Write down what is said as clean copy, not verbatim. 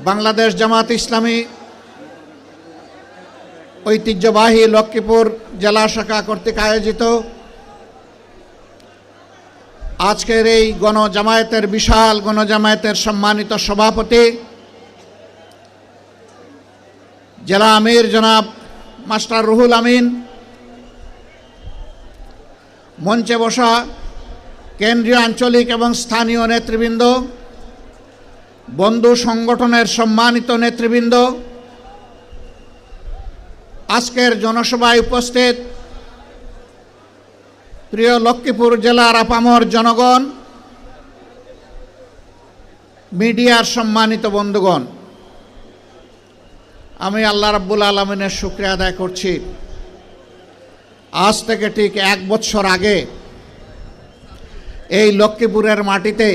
বাংলাদেশ জামাত ইসলামী ঐতিহ্যবাহী লক্ষ্মীপুর জেলা শাখা কর্তৃক আয়োজিত আজকের এই গণজামায়াতের বিশাল গণজামায়াতের সম্মানিত সভাপতি জেলা আমির জনাব মাস্টার রুহুল আমিন, মঞ্চে বসা কেন্দ্রীয় আঞ্চলিক এবং স্থানীয় নেতৃবৃন্দ, বন্ধু সংগঠনের সম্মানিত নেতৃবৃন্দ, আজকের জনসভায় উপস্থিত প্রিয় লক্ষ্মীপুর জেলার আপামর জনগণ, মিডিয়ার সম্মানিত বন্ধুগণ, আমি আল্লাহ রাব্বুল আলামিনের শুকরিয়া আদায় করছি। আজ থেকে ঠিক 1 বছর আগে এই লক্ষ্মীপুরের মাটিতে